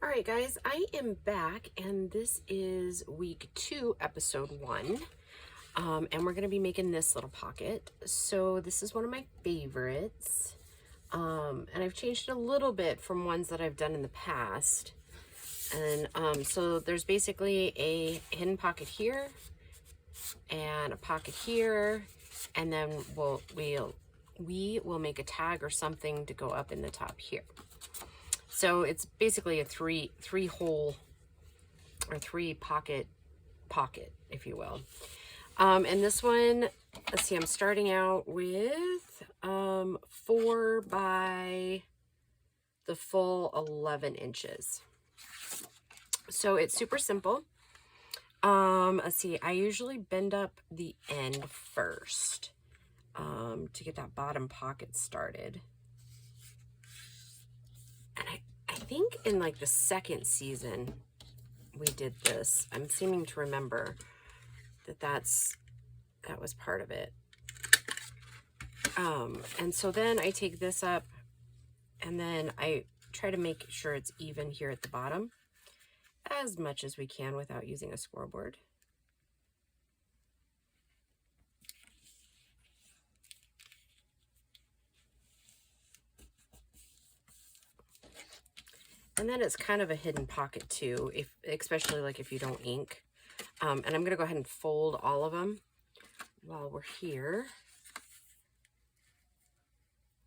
All right, guys, I am back, and this is week 2, episode 1. And we're going to be making this little pocket. So this is one of my favorites. And I've changed it a little bit from ones that I've done in the past. And so there's basically a hidden pocket here and a pocket here, and then we will make a tag or something to go up in the top here. So it's basically a three hole or three pocket, if you will. And this one, let's see, I'm starting out with 4 by the full 11 inches. So it's super simple. Let's see, I usually bend up the end first to get that bottom pocket started. And I think in like the second season we did this. I'm seeming to remember that was part of it. And so then I take this up and then I try to make sure it's even here at the bottom as much as we can without using a scoreboard. And then it's kind of a hidden pocket too, especially like if you don't ink. And I'm gonna go ahead and fold all of them while we're here.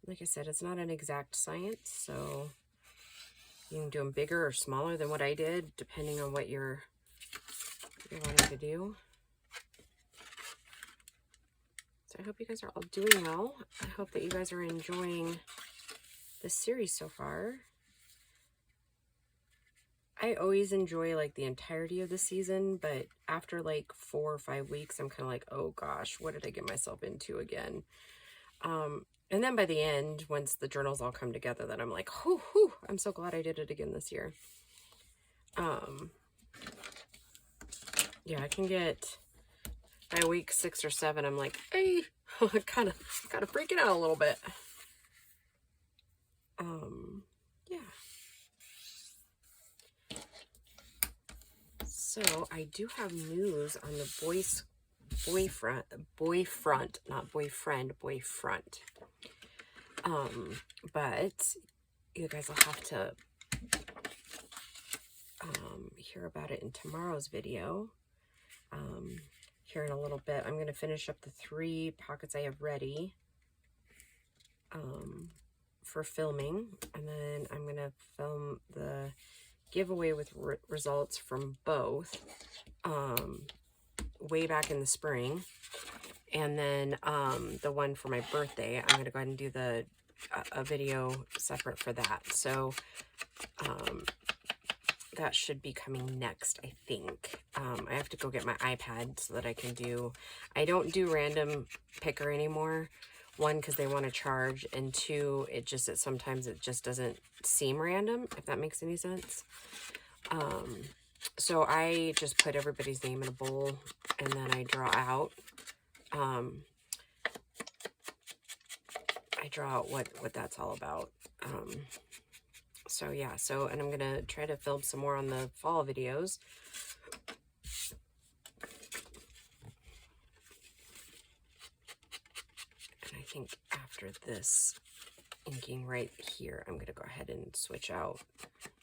Like I said, it's not an exact science, so you can do them bigger or smaller than what I did, depending on what you're wanting to do. So I hope you guys are all doing well. I hope that you guys are enjoying this series so far. I always enjoy like the entirety of the season, but after like 4 or 5 weeks, I'm kind of like, oh gosh, what did I get myself into again? And then by the end, once the journals all come together, then I'm like, whew, I'm so glad I did it again this year. Yeah, I can get by week 6 or 7, I'm like, hey, kind of freaking out a little bit. Yeah. So I do have news on the boyfriend. But you guys will have to hear about it in tomorrow's video. Here in a little bit, I'm going to finish up the 3 pockets I have ready for filming, and then I'm going to film the giveaway with results from both way back in the spring, and then the one for my birthday, I'm going to go ahead and do a video separate for that. So that should be coming next, I think. I have to go get my iPad so that I can I don't do random picker anymore. 1, because they want to charge, and 2, sometimes it just doesn't seem random, if that makes any sense. So I just put everybody's name in a bowl, and then I draw out. I draw out what that's all about. So yeah, and I'm going to try to film some more on the fall videos. And I think after this inking right here, I'm going to go ahead and switch out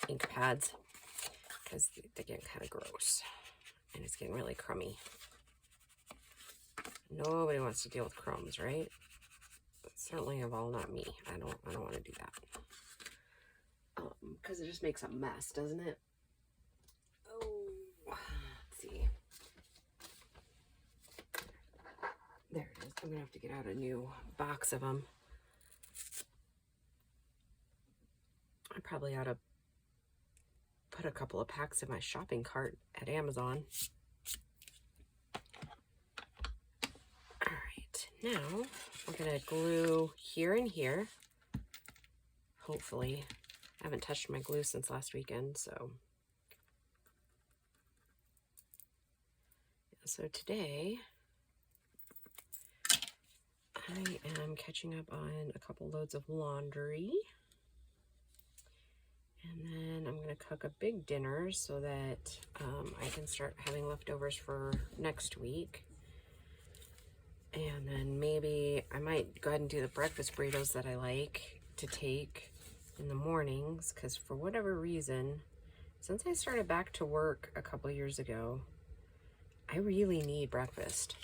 ink pads because they're getting kind of gross and it's getting really crummy. Nobody wants to deal with crumbs, right? Certainly of all, not me. I don't want to do that. Because it just makes a mess, doesn't it? Oh, let's see. There it is. I'm going to have to get out a new box of them. I probably ought to put a couple of packs in my shopping cart at Amazon. All right, now we're going to glue here and here. Hopefully. I haven't touched my glue since last weekend, so today I am catching up on a couple loads of laundry, And then I'm going to cook a big dinner so that I can start having leftovers for next week. And then maybe I might go ahead and do the breakfast burritos that I like to take in the mornings, because for whatever reason, since I started back to work a couple years ago, I really need breakfast.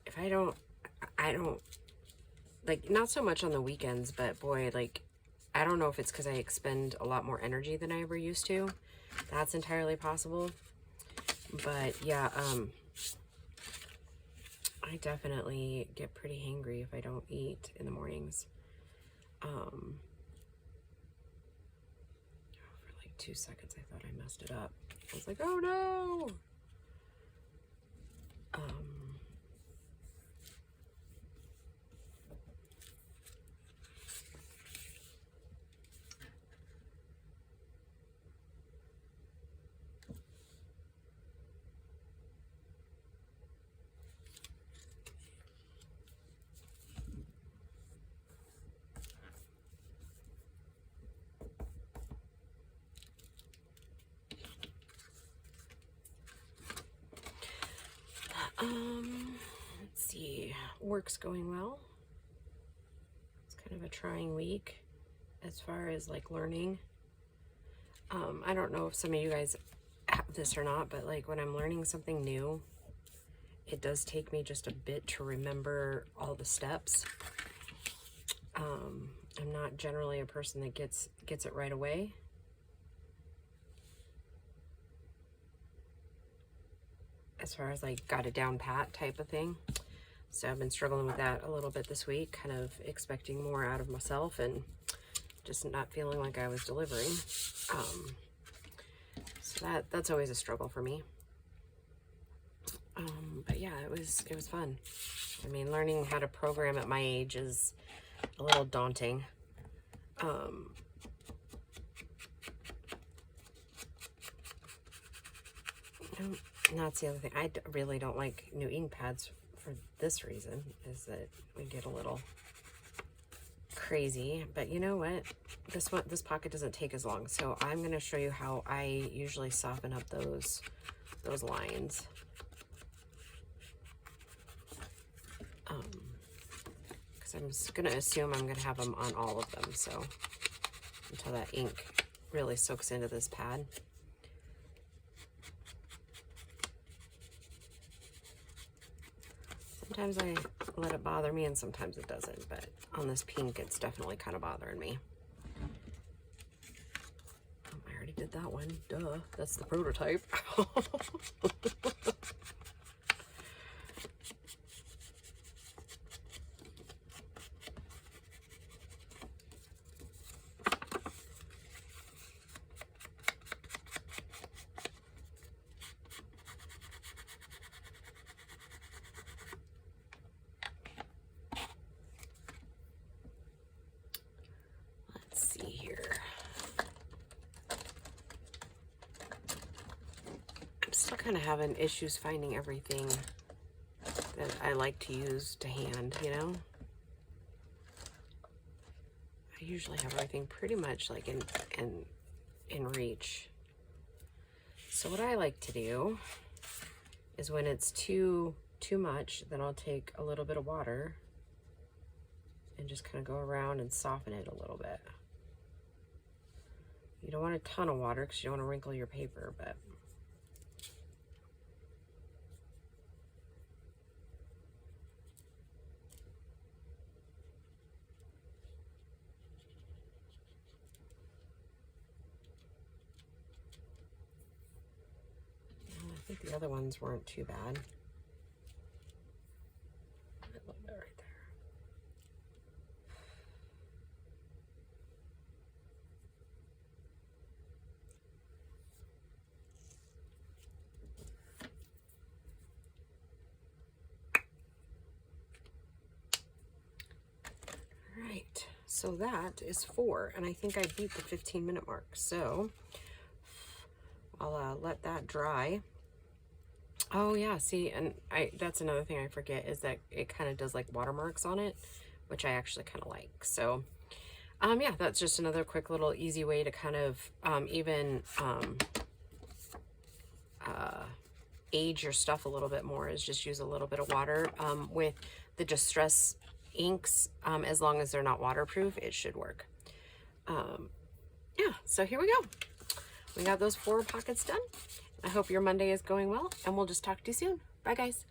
If I don't, like, not so much on the weekends, but boy, like, I don't know if it's because I expend a lot more energy than I ever used to. That's entirely possible. But yeah, I definitely get pretty hangry if I don't eat in the mornings. For like 2 seconds, I thought I messed it up. I was like, oh no! Let's see, work's going well. It's kind of a trying week as far as like learning. I don't know if some of you guys have this or not, but like when I'm learning something new, it does take me just a bit to remember all the steps. I'm not generally a person that gets it right away. As far as like got it down pat type of thing. So I've been struggling with that a little bit this week, kind of expecting more out of myself and just not feeling like I was delivering. So that's always a struggle for me. But yeah, it was fun. I mean, learning how to program at my age is a little daunting. And that's the other thing. I really don't like new ink pads for this reason, is that we get a little crazy. But you know what? This pocket doesn't take as long, so I'm going to show you how I usually soften up those lines. Because I'm just going to assume I'm going to have them on all of them, so until that ink really soaks into this pad. Sometimes I let it bother me and sometimes it doesn't, but on this pink it's definitely kind of bothering me. I already did that one, duh, that's the prototype. Kind of having issues finding everything that I like to use to hand, you know. I usually have everything pretty much like in reach. So what I like to do is when it's too much, then I'll take a little bit of water and just kind of go around and soften it a little bit. You don't want a ton of water because you don't want to wrinkle your paper, but I think the other ones weren't too bad. A little bit right there. All right, so that is 4, and I think I beat the 15-minute mark. So I'll let that dry. Oh yeah, see, and that's another thing I forget is that it kind of does like watermarks on it, which I actually kind of like. So yeah, that's just another quick little easy way to kind of even age your stuff a little bit more, is just use a little bit of water. With the Distress inks, as long as they're not waterproof, it should work. Yeah, so here we go. We got those 4 pockets done. I hope your Monday is going well, and we'll just talk to you soon. Bye, guys.